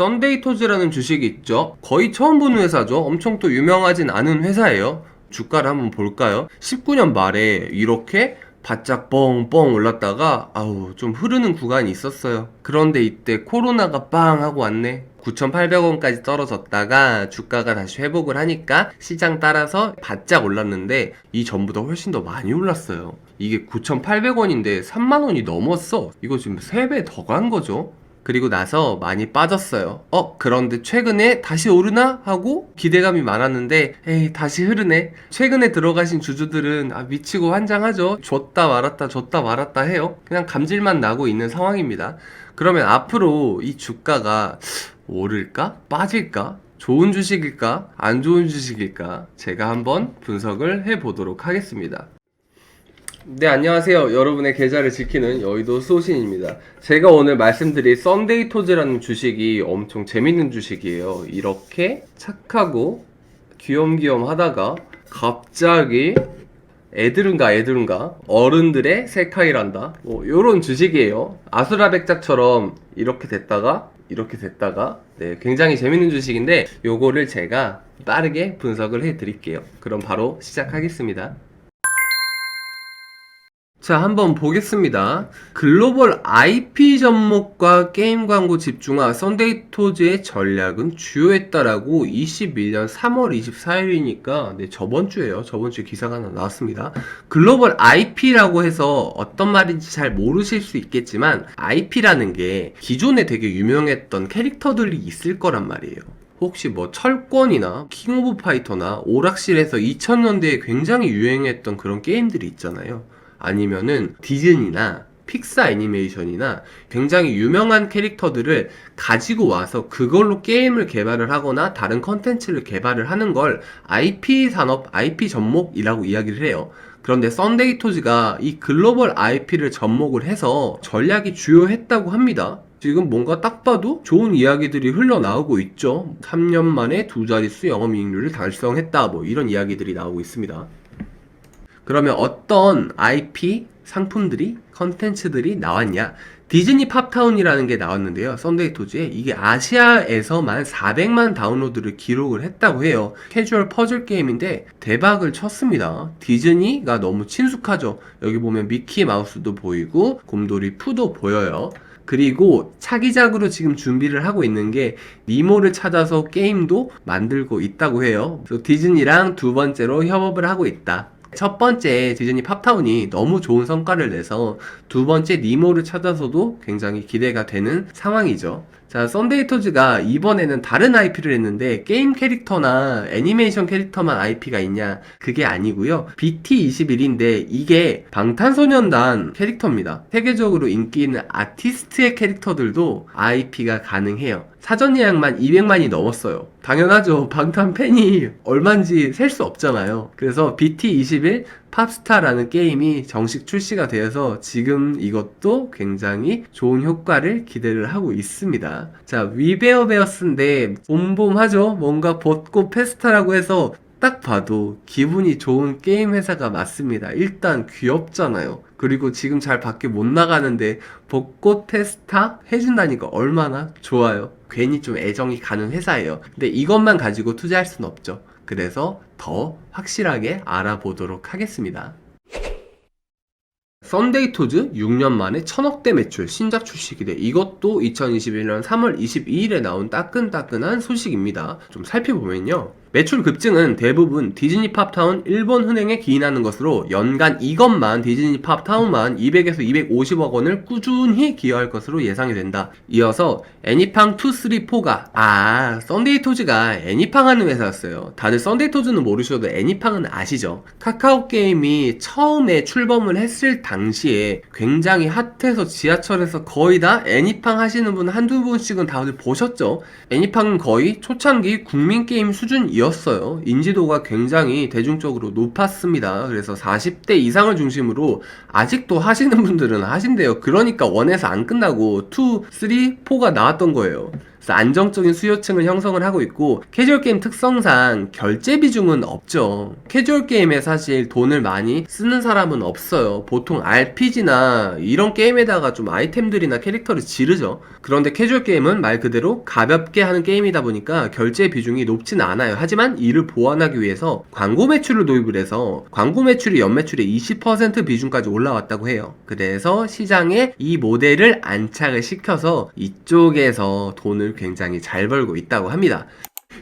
썬데이토즈라는 주식이 있죠. 거의 처음 보는 회사죠. 엄청 또 유명하진 않은 회사예요. 주가를 한번 볼까요? 19년 말에 이렇게 바짝 뻥뻥 올랐다가 좀 흐르는 구간이 있었어요. 그런데 이때 코로나가 빵 하고 왔네. 9,800원까지 떨어졌다가 주가가 다시 회복을 하니까 시장 따라서 바짝 올랐는데 이 전보다 훨씬 더 많이 올랐어요. 이게 9,800원인데 3만원이 넘었어. 이거 지금 3배 더 간 거죠. 그리고 나서 많이 빠졌어요. 그런데 최근에 다시 오르나? 하고 기대감이 많았는데 에이 다시 흐르네. 최근에 들어가신 주주들은 미치고 환장하죠. 줬다 말았다 해요. 그냥 감질만 나고 있는 상황입니다. 그러면 앞으로 이 주가가 오를까? 빠질까? 좋은 주식일까? 안 좋은 주식일까? 제가 한번 분석을 해보도록 하겠습니다. 네, 안녕하세요. 여러분의 계좌를 지키는 여의도 소신입니다. 제가 오늘 말씀드릴 썬데이토즈라는 주식이 엄청 재밌는 주식이에요. 이렇게 착하고 귀염귀염 하다가 갑자기 애들은가 어른들의 세카이란다 요런 주식이에요. 아수라백작처럼 이렇게 됐다가 네, 굉장히 재밌는 주식인데 요거를 제가 빠르게 분석을 해 드릴게요. 그럼 바로 시작하겠습니다. 자, 한번 보겠습니다. 글로벌 IP 접목과 게임 광고 집중화 썬데이토즈의 전략은 주요했다라고 21년 3월 24일이니까 네, 저번 주에요. 저번 주에 기사가 하나 나왔습니다. 글로벌 IP라고 해서 어떤 말인지 잘 모르실 수 있겠지만 IP라는 게 기존에 되게 유명했던 캐릭터들이 있을 거란 말이에요. 혹시 뭐 철권이나 킹 오브 파이터나 오락실에서 2000년대에 굉장히 유행했던 그런 게임들이 있잖아요. 아니면은 디즈니나 픽사 애니메이션이나 굉장히 유명한 캐릭터들을 가지고 와서 그걸로 게임을 개발을 하거나 다른 컨텐츠를 개발을 하는 걸 IP 산업, IP 접목이라고 이야기를 해요. 그런데 썬데이토즈가 이 글로벌 IP를 접목을 해서 전략이 주요했다고 합니다. 지금 뭔가 딱 봐도 좋은 이야기들이 흘러나오고 있죠. 3년 만에 2자릿수 영업이익률을 달성했다 뭐 이런 이야기들이 나오고 있습니다. 그러면 어떤 IP 상품들이 컨텐츠들이 나왔냐? 디즈니 팝타운이라는 게 나왔는데요. 썬데이토즈에 이게 아시아에서만 400만 다운로드를 기록을 했다고 해요. 캐주얼 퍼즐 게임인데 대박을 쳤습니다. 디즈니가 너무 친숙하죠. 여기 보면 미키 마우스도 보이고 곰돌이 푸도 보여요. 그리고 차기작으로 지금 준비를 하고 있는 게 니모를 찾아서 게임도 만들고 있다고 해요. 그래서 디즈니랑 두 번째로 협업을 하고 있다. 첫 번째 디즈니 팝타운이 너무 좋은 성과를 내서 두 번째 니모를 찾아서도 굉장히 기대가 되는 상황이죠. 자, 썬데이토즈가 이번에는 다른 IP를 했는데 게임 캐릭터나 애니메이션 캐릭터만 IP가 있냐? 그게 아니고요. BT21인데 이게 방탄소년단 캐릭터입니다. 세계적으로 인기 있는 아티스트의 캐릭터들도 IP가 가능해요. 사전 예약만 200만이 넘었어요. 당연하죠. 방탄 팬이 얼만지 셀 수 없잖아요. 그래서 BT21 팝스타라는 게임이 정식 출시가 되어서 지금 이것도 굉장히 좋은 효과를 기대를 하고 있습니다. 자, 위베어베어스인데 봄봄하죠? 뭔가 벚꽃 페스타라고 해서 딱 봐도 기분이 좋은 게임 회사가 맞습니다. 일단 귀엽잖아요. 그리고 지금 잘 밖에 못 나가는데 벚꽃 페스타 해준다니까 얼마나 좋아요. 괜히 좀 애정이 가는 회사예요. 근데 이것만 가지고 투자할 수는 없죠. 그래서 더 확실하게 알아보도록 하겠습니다. 썬데이토즈 6년 만에 1000억대 매출 신작 출시기대. 이것도 2021년 3월 22일에 나온 따끈따끈한 소식입니다. 좀 살펴보면요. 매출 급증은 대부분 디즈니 팝타운 일본 흥행에 기인하는 것으로 연간 이것만 디즈니 팝타운만 200에서 250억 원을 꾸준히 기여할 것으로 예상이 된다. 이어서 애니팡 2, 3, 4가 썬데이토즈가 애니팡 하는 회사였어요. 다들 썬데이토즈는 모르셔도 애니팡은 아시죠? 카카오 게임이 처음에 출범을 했을 당시에 굉장히 핫해서 지하철에서 거의 다 애니팡 하시는 분 한두 분씩은 다들 보셨죠? 애니팡은 거의 초창기 국민 게임 수준이었어요. 인지도가 굉장히 대중적으로 높았습니다. 그래서 40대 이상을 중심으로 아직도 하시는 분들은 하신대요. 그러니까 1에서 안 끝나고 2, 3, 4가 나왔던 거예요. 그래서 안정적인 수요층을 형성을 하고 있고, 캐주얼 게임 특성상 결제 비중은 없죠. 캐주얼 게임에 사실 돈을 많이 쓰는 사람은 없어요. 보통 RPG나 이런 게임에다가 좀 아이템들이나 캐릭터를 지르죠. 그런데 캐주얼 게임은 말 그대로 가볍게 하는 게임이다 보니까 결제 비중이 높지는 않아요. 하지만 이를 보완하기 위해서 광고 매출을 도입을 해서 광고 매출이 연매출의 20% 비중까지 올라왔다고 해요. 그래서 시장에 이 모델을 안착을 시켜서 이쪽에서 돈을 굉장히 잘 벌고 있다고 합니다.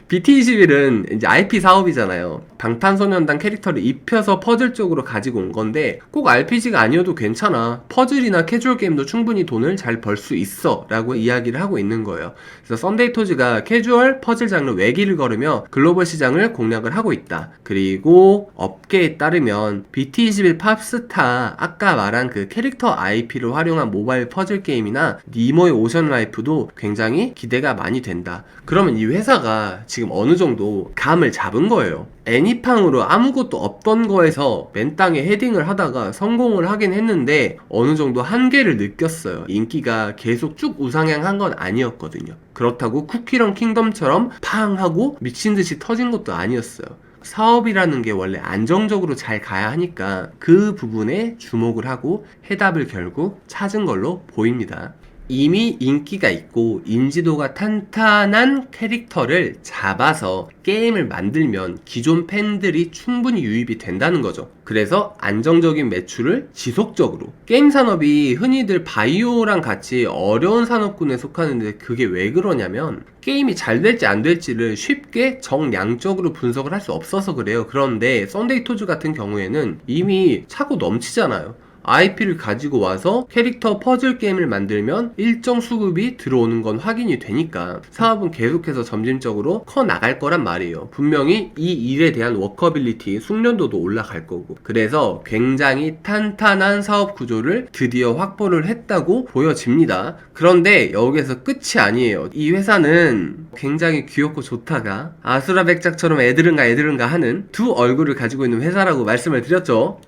BT21은 이제 IP 사업이잖아요. 방탄소년단 캐릭터를 입혀서 퍼즐 쪽으로 가지고 온 건데, 꼭 RPG가 아니어도 괜찮아, 퍼즐이나 캐주얼 게임도 충분히 돈을 잘 벌 수 있어 라고 이야기를 하고 있는 거예요. 그래서 썬데이 토즈가 캐주얼 퍼즐 장르 외기를 걸으며 글로벌 시장을 공략을 하고 있다. 그리고 업계에 따르면 BT21 팝스타, 아까 말한 그 캐릭터 IP를 활용한 모바일 퍼즐 게임이나 니모의 오션 라이프도 굉장히 기대가 많이 된다. 그러면 이 회사가 지금 어느 정도 감을 잡은 거예요. 애니팡으로 아무것도 없던 거에서 맨땅에 헤딩을 하다가 성공을 하긴 했는데 어느 정도 한계를 느꼈어요. 인기가 계속 쭉 우상향한 건 아니었거든요. 그렇다고 쿠키런 킹덤처럼 팡 하고 미친듯이 터진 것도 아니었어요. 사업이라는 게 원래 안정적으로 잘 가야 하니까 그 부분에 주목을 하고 해답을 결국 찾은 걸로 보입니다. 이미 인기가 있고 인지도가 탄탄한 캐릭터를 잡아서 게임을 만들면 기존 팬들이 충분히 유입이 된다는 거죠. 그래서 안정적인 매출을 지속적으로, 게임 산업이 흔히들 바이오랑 같이 어려운 산업군에 속하는데 그게 왜 그러냐면 게임이 잘 될지 안 될지를 쉽게 정량적으로 분석을 할 수 없어서 그래요. 그런데 썬데이 토즈 같은 경우에는 이미 차고 넘치잖아요. IP를 가지고 와서 캐릭터 퍼즐 게임을 만들면 일정 수급이 들어오는 건 확인이 되니까 사업은 계속해서 점진적으로 커 나갈 거란 말이에요. 분명히 이 일에 대한 워커빌리티, 숙련도도 올라갈 거고, 그래서 굉장히 탄탄한 사업 구조를 드디어 확보를 했다고 보여집니다. 그런데 여기에서 끝이 아니에요. 이 회사는 굉장히 귀엽고 좋다가 아수라 백작처럼 애들은가 하는 두 얼굴을 가지고 있는 회사라고 말씀을 드렸죠.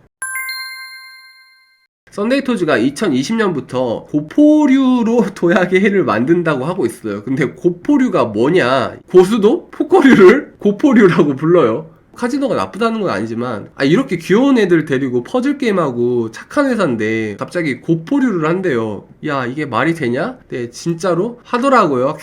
썬데이 토즈가 2020년부터 고포류로 도약의 해를 만든다고 하고 있어요. 근데 고포류가 뭐냐? 고수도 포커류를 고포류라고 불러요. 카지노가 나쁘다는 건 아니지만, 이렇게 귀여운 애들 데리고 퍼즐 게임하고 착한 회사인데 갑자기 고포류를 한대요. 야, 이게 말이 되냐? 네, 진짜로 하더라고요.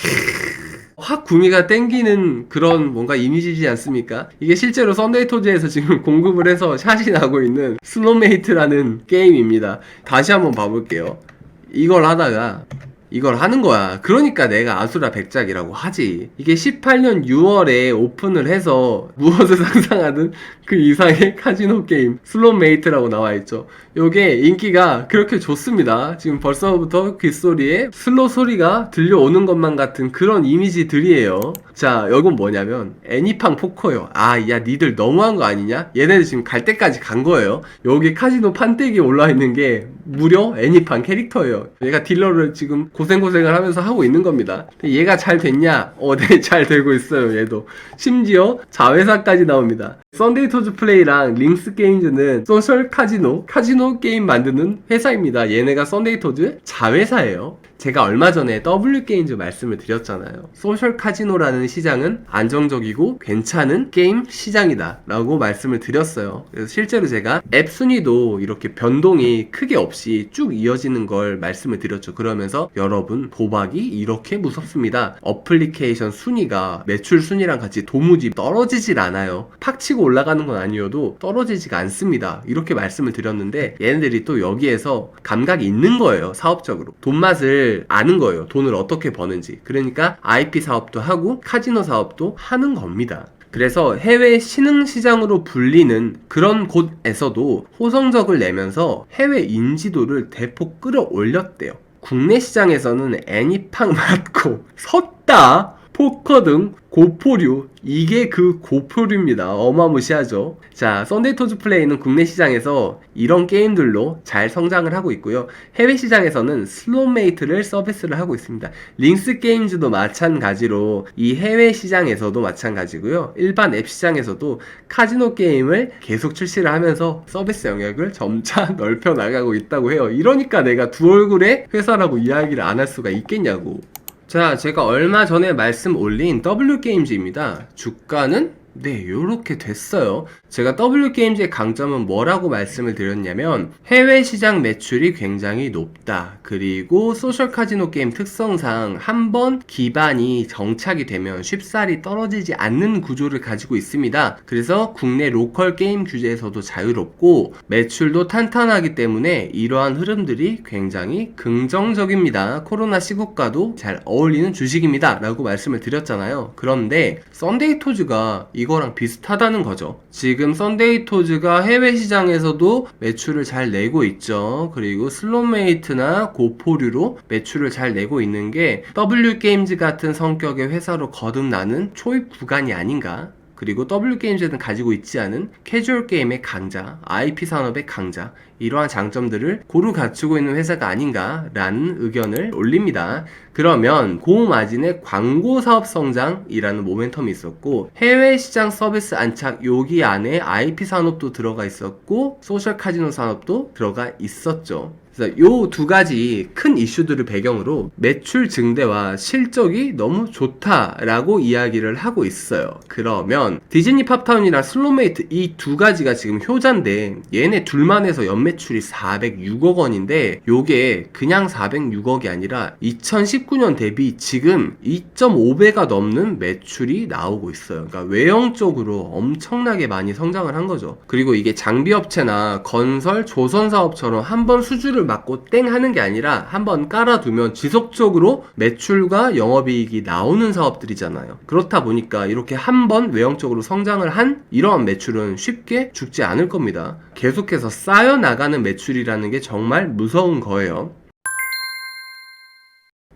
확 구미가 땡기는 그런 뭔가 이미지지 않습니까? 이게 실제로 썬데이 토즈에서 지금 공급을 해서 샷이 나고 있는 슬롯메이트라는 게임입니다. 다시 한번 봐볼게요. 이걸 하다가 이걸 하는 거야. 그러니까 내가 아수라 백작이라고 하지. 이게 18년 6월에 오픈을 해서 무엇을 상상하든 그 이상의 카지노 게임 슬롯메이트라고 나와있죠. 요게 인기가 그렇게 좋습니다. 지금 벌써부터 귓소리에 슬롯 소리가 들려오는 것만 같은 그런 이미지들이에요. 자, 이건 뭐냐면 애니팡 포커요. 야, 니들 너무한 거 아니냐? 얘네들 지금 갈 때까지 간 거예요. 여기 카지노 판때기에 올라있는 게 무려 애니팡 캐릭터예요. 얘가 딜러를 지금 고생을 하면서 하고 있는 겁니다. 얘가 잘 됐냐? 네, 잘 되고 있어요. 얘도 심지어 자회사까지 나옵니다. 썬데이 토즈 플레이랑 링스 게임즈는 소셜 카지노 게임 만드는 회사입니다. 얘네가 썬데이 토즈 자회사예요. 제가 얼마 전에 W게임즈 말씀을 드렸잖아요. 소셜 카지노라는 시장은 안정적이고 괜찮은 게임 시장이다 라고 말씀을 드렸어요. 그래서 실제로 제가 앱 순위도 이렇게 변동이 크게 없이 쭉 이어지는 걸 말씀을 드렸죠. 그러면서 여러분, 도박이 이렇게 무섭습니다. 어플리케이션 순위가 매출 순위랑 같이 도무지 떨어지질 않아요. 팍 치고 올라가는 건 아니어도 떨어지지가 않습니다. 이렇게 말씀을 드렸는데 얘네들이 또 여기에서 감각이 있는 거예요. 사업적으로 돈맛을 아는 거예요. 돈을 어떻게 버는지. 그러니까 IP 사업도 하고 카지노 사업도 하는 겁니다. 그래서 해외 신흥시장으로 불리는 그런 곳에서도 호성적을 내면서 해외 인지도를 대폭 끌어올렸대요. 국내 시장에서는 애니팡 맞고 섰다, 포커 등 고포류, 이게 그 고포류입니다. 어마무시하죠. 자, 썬데이 토즈 플레이는 국내 시장에서 이런 게임들로 잘 성장을 하고 있고요. 해외 시장에서는 슬롯메이트를 서비스를 하고 있습니다. 링스 게임즈도 마찬가지로 이 해외 시장에서도 마찬가지고요. 일반 앱 시장에서도 카지노 게임을 계속 출시를 하면서 서비스 영역을 점차 넓혀 나가고 있다고 해요. 이러니까 내가 두 얼굴의 회사라고 이야기를 안 할 수가 있겠냐고. 자, 제가 얼마 전에 말씀 올린 W게임즈입니다. 주가는 요렇게 됐어요. 제가 W게임즈의 강점은 뭐라고 말씀을 드렸냐면 해외 시장 매출이 굉장히 높다. 그리고 소셜 카지노 게임 특성상 한번 기반이 정착이 되면 쉽사리 떨어지지 않는 구조를 가지고 있습니다. 그래서 국내 로컬 게임 규제에서도 자유롭고 매출도 탄탄하기 때문에 이러한 흐름들이 굉장히 긍정적입니다. 코로나 시국과도 잘 어울리는 주식입니다. 라고 말씀을 드렸잖아요. 그런데 썬데이토즈가 이거랑 비슷하다는 거죠. 지금 썬데이토즈가 해외 시장에서도 매출을 잘 내고 있죠. 그리고 슬롯메이트나 고포류로 매출을 잘 내고 있는 게 W게임즈 같은 성격의 회사로 거듭나는 초입 구간이 아닌가. 그리고 W게임즈는 가지고 있지 않은 캐주얼 게임의 강자, IP 산업의 강자, 이러한 장점들을 고루 갖추고 있는 회사가 아닌가라는 의견을 올립니다. 그러면 고마진의 광고 사업 성장이라는 모멘텀이 있었고 해외 시장 서비스 안착 여기 안에 IP 산업도 들어가 있었고 소셜 카지노 산업도 들어가 있었죠. 그래서 요 두 가지 큰 이슈들을 배경으로 매출 증대와 실적이 너무 좋다라고 이야기를 하고 있어요. 그러면 디즈니 팝타운이랑 슬롯메이트 이 두 가지가 지금 효자인데 얘네 둘만 해서 연매출이 406억 원인데 요게 그냥 406억이 아니라 2019년 대비 지금 2.5배가 넘는 매출이 나오고 있어요. 그러니까 외형적으로 엄청나게 많이 성장을 한 거죠. 그리고 이게 장비업체나 건설, 조선사업처럼 한번 수주를 맞고 땡 하는 게 아니라 한번 깔아두면 지속적으로 매출과 영업이익이 나오는 사업들이잖아요. 그렇다 보니까 이렇게 한번 외형적으로 성장을 한 이러한 매출은 쉽게 죽지 않을 겁니다. 계속해서 쌓여나가는 매출이라는 게 정말 무서운 거예요.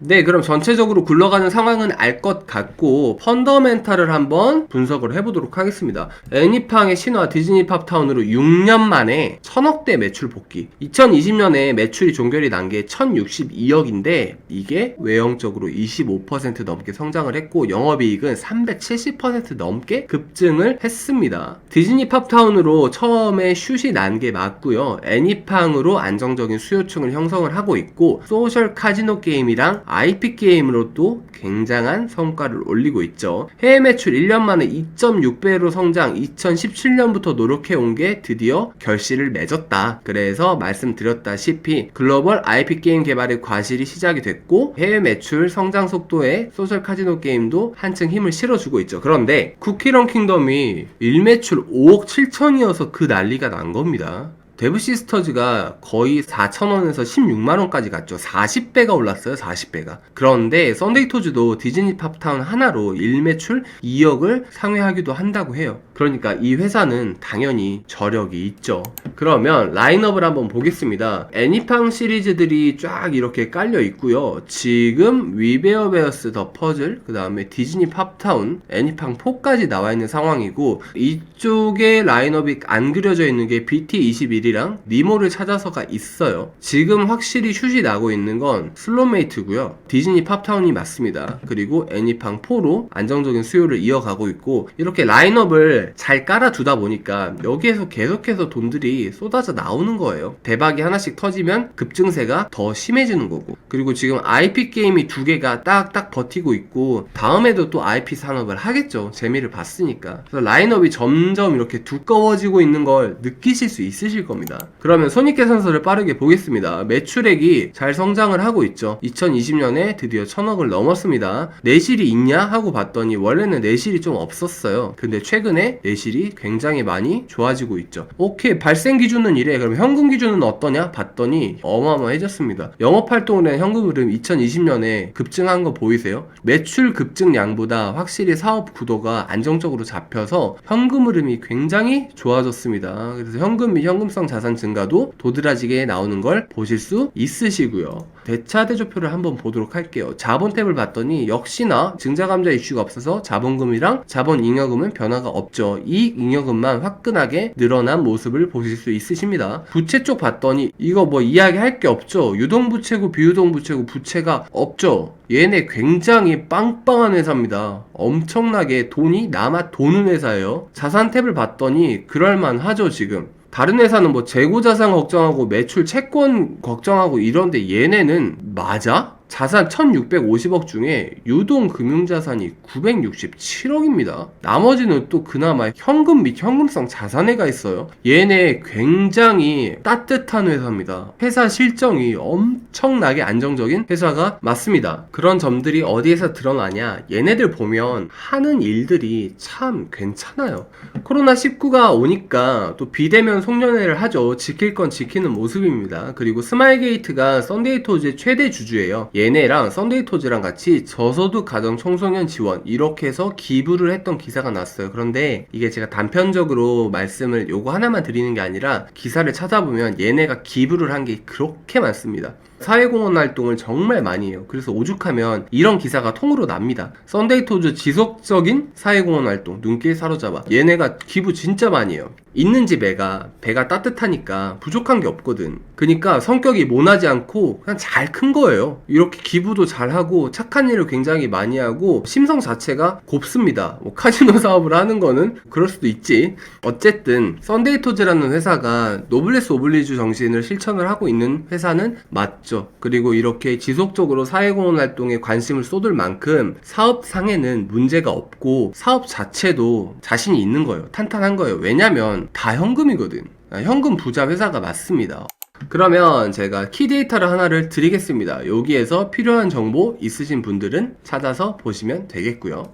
네, 그럼 전체적으로 굴러가는 상황은 알 것 같고 펀더멘탈을 한번 분석을 해보도록 하겠습니다. 애니팡의 신화 디즈니 팝타운으로 6년 만에 1000억대 매출 복귀. 2020년에 매출이 종결이 난 게 1062억인데 이게 외형적으로 25% 넘게 성장을 했고 영업이익은 370% 넘게 급증을 했습니다. 디즈니 팝타운으로 처음에 슛이 난 게 맞고요. 애니팡으로 안정적인 수요층을 형성을 하고 있고 소셜 카지노 게임이랑 IP 게임으로도 굉장한 성과를 올리고 있죠. 해외 매출 1년 만에 2.6배로 성장, 2017년부터 노력해온 게 드디어 결실을 맺었다. 그래서 말씀드렸다시피 글로벌 IP 게임 개발의 과실이 시작이 됐고 해외 매출 성장 속도에 소셜 카지노 게임도 한층 힘을 실어주고 있죠. 그런데 쿠키런 킹덤이 일매출 5억 7천이어서 그 난리가 난 겁니다. 데브시스터즈가 거의 4,000원에서 16만원까지 갔죠. 40배가 올랐어요. 40배가. 그런데 썬데이토즈도 디즈니 팝타운 하나로 일매출 2억을 상회하기도 한다고 해요. 그러니까 이 회사는 당연히 저력이 있죠. 그러면 라인업을 한번 보겠습니다. 애니팡 시리즈들이 쫙 이렇게 깔려 있고요. 지금 위베어 베어스 더 퍼즐, 그 다음에 디즈니 팝타운, 애니팡 4까지 나와 있는 상황이고 이쪽에 라인업이 안 그려져 있는 게 BT21 이랑 니모를 찾아서가 있어요. 지금 확실히 슛이 나고 있는 건 슬롯메이트고요. 디즈니 팝타운이 맞습니다. 그리고 애니팡4로 안정적인 수요를 이어가고 있고 이렇게 라인업을 잘 깔아두다 보니까 여기에서 계속해서 돈들이 쏟아져 나오는 거예요. 대박이 하나씩 터지면 급증세가 더 심해지는 거고 그리고 지금 IP 게임이 두 개가 딱딱 버티고 있고 다음에도 또 IP 산업을 하겠죠. 재미를 봤으니까. 그래서 라인업이 점점 이렇게 두꺼워지고 있는 걸 느끼실 수 있으실 겁니다. 그러면 손익계산서를 빠르게 보겠습니다. 매출액이 잘 성장을 하고 있죠. 2020년에 드디어 1000억을 넘었습니다. 내실이 있냐 하고 봤더니 원래는 내실이 좀 없었어요. 근데 최근에 내실이 굉장히 많이 좋아지고 있죠. 오케이, 발생 기준은 이래. 그럼 현금 기준은 어떠냐 봤더니 어마어마해졌습니다. 영업활동을 한 현금 흐름 2020년에 급증한 거 보이세요? 매출 급증량보다 확실히 사업 구도가 안정적으로 잡혀서 현금 흐름이 굉장히 좋아졌습니다. 그래서 현금 및 현금성 자산 증가도 도드라지게 나오는 걸 보실 수 있으시고요. 대차대조표를 한번 보도록 할게요. 자본 탭을 봤더니 역시나 증자감자 이슈가 없어서 자본금이랑 자본잉여금은 변화가 없죠. 이익잉여금만 화끈하게 늘어난 모습을 보실 수 있으십니다. 부채 쪽 봤더니 이거 뭐 이야기할 게 없죠. 유동부채고 비유동부채고 부채가 없죠. 얘네 굉장히 빵빵한 회사입니다. 엄청나게 돈이 남아 도는 회사예요. 자산 탭을 봤더니 그럴만하죠. 지금 다른 회사는 뭐 재고자산 걱정하고 매출 채권 걱정하고 이런데 얘네는 맞아? 자산 1650억 중에 유동금융자산이 967억입니다. 나머지는 또 그나마 현금 및 현금성 자산에 가 있어요. 얘네 굉장히 따뜻한 회사입니다. 회사 실정이 엄청나게 안정적인 회사가 맞습니다. 그런 점들이 어디에서 드러나냐? 얘네들 보면 하는 일들이 참 괜찮아요. 코로나19가 오니까 또 비대면 송년회를 하죠. 지킬 건 지키는 모습입니다. 그리고 스마일게이트가 썬데이토즈의 최대 주주예요. 얘네랑 썬데이토즈랑 같이 저소득 가정 청소년 지원 이렇게 해서 기부를 했던 기사가 났어요. 그런데 이게 제가 단편적으로 말씀을 요거 하나만 드리는 게 아니라 기사를 찾아보면 얘네가 기부를 한 게 그렇게 많습니다. 사회공헌 활동을 정말 많이 해요. 그래서 오죽하면 이런 기사가 통으로 납니다. 썬데이토즈 지속적인 사회공헌 활동, 눈길 사로잡아. 얘네가 기부 진짜 많이 해요. 있는 집 배가 따뜻하니까 부족한 게 없거든. 그러니까 성격이 모나지 않고 그냥 잘 큰 거예요. 이렇게 기부도 잘하고 착한 일을 굉장히 많이 하고 심성 자체가 곱습니다. 뭐 카지노 사업을 하는 거는 그럴 수도 있지. 어쨌든 썬데이토즈라는 회사가 노블레스 오블리주 정신을 실천을 하고 있는 회사는 맞죠. 그리고 이렇게 지속적으로 사회공헌 활동에 관심을 쏟을 만큼 사업상에는 문제가 없고 사업 자체도 자신이 있는 거예요. 탄탄한 거예요. 왜냐면 다 현금이거든. 현금 부자 회사가 맞습니다. 그러면 제가 키데이터를 하나를 드리겠습니다. 여기에서 필요한 정보 있으신 분들은 찾아서 보시면 되겠고요.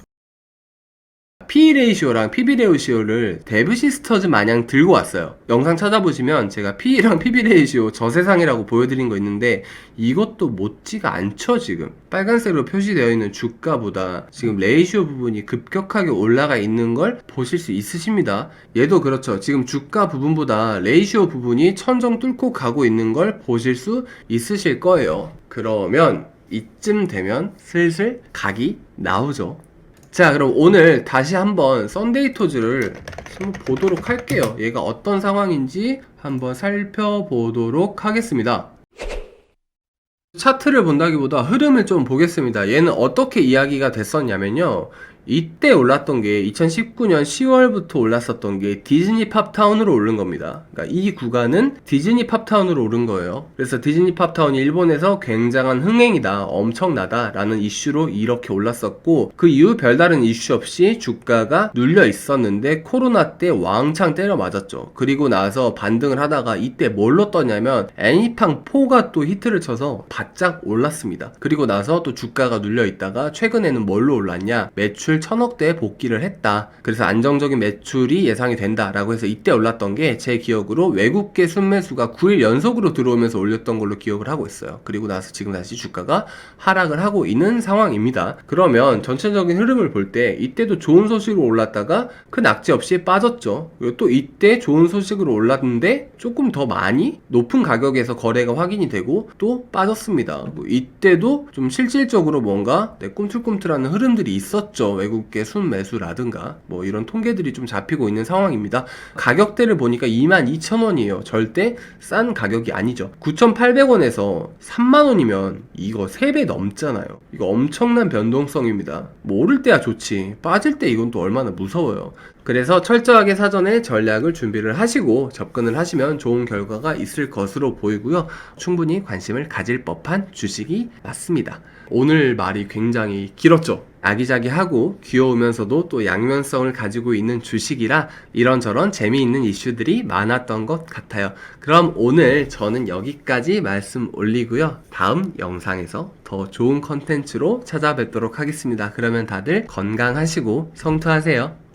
PE 레이시오랑 PB 레이시오를 데브시스터즈 마냥 들고 왔어요. 영상 찾아보시면 제가 PE랑 PB 레이시오 저세상이라고 보여드린 거 있는데 이것도 못지가 않죠. 지금 빨간색으로 표시되어 있는 주가보다 지금 레이시오 부분이 급격하게 올라가 있는 걸 보실 수 있으십니다. 얘도 그렇죠. 지금 주가 부분보다 레이시오 부분이 천정 뚫고 가고 있는 걸 보실 수 있으실 거예요. 그러면 이쯤 되면 슬슬 각이 나오죠. 자, 그럼 오늘 다시 한번 썬데이토즈를 한번 보도록 할게요. 얘가 어떤 상황인지 한번 살펴보도록 하겠습니다. 차트를 본다기보다 흐름을 좀 보겠습니다. 얘는 어떻게 이야기가 됐었냐면요. 이때 올랐던 게 2019년 10월부터 올랐었던 게 디즈니 팝타운으로 오른 겁니다. 그러니까 이 구간은 디즈니 팝타운으로 오른 거예요. 그래서 디즈니 팝타운이 일본에서 굉장한 흥행이다, 엄청나다 라는 이슈로 이렇게 올랐었고 그 이후 별다른 이슈 없이 주가가 눌려 있었는데 코로나 때 왕창 때려 맞았죠. 그리고 나서 반등을 하다가 이때 뭘로 떴냐면 애니팡4가 또 히트를 쳐서 바짝 올랐습니다. 그리고 나서 또 주가가 눌려 있다가 최근에는 뭘로 올랐냐? 매출 1000억대에 복귀를 했다. 그래서 안정적인 매출이 예상이 된다라고 해서 이때 올랐던 게 제 기억으로 외국계 순매수가 9일 연속으로 들어오면서 올렸던 걸로 기억을 하고 있어요. 그리고 나서 지금 다시 주가가 하락을 하고 있는 상황입니다. 그러면 전체적인 흐름을 볼 때 이때도 좋은 소식으로 올랐다가 그 낙지 없이 빠졌죠. 그리고 또 이때 좋은 소식으로 올랐는데 조금 더 많이 높은 가격에서 거래가 확인이 되고 또 빠졌습니다. 뭐 이때도 좀 실질적으로 뭔가 꿈틀꿈틀하는 흐름들이 있었죠. 외국계 순매수라든가 뭐 이런 통계들이 좀 잡히고 있는 상황입니다. 가격대를 보니까 22,000원이에요. 절대 싼 가격이 아니죠. 9,800원에서 30,000원이면 이거 3배 넘잖아요. 이거 엄청난 변동성입니다. 뭐 오를 때야 좋지 빠질 때 이건 또 얼마나 무서워요. 그래서 철저하게 사전에 전략을 준비를 하시고 접근을 하시면 좋은 결과가 있을 것으로 보이고요. 충분히 관심을 가질 법한 주식이 맞습니다. 오늘 말이 굉장히 길었죠. 아기자기하고 귀여우면서도 또 양면성을 가지고 있는 주식이라 이런저런 재미있는 이슈들이 많았던 것 같아요. 그럼 오늘 저는 여기까지 말씀 올리고요. 다음 영상에서 더 좋은 컨텐츠로 찾아뵙도록 하겠습니다. 그러면 다들 건강하시고 성투하세요.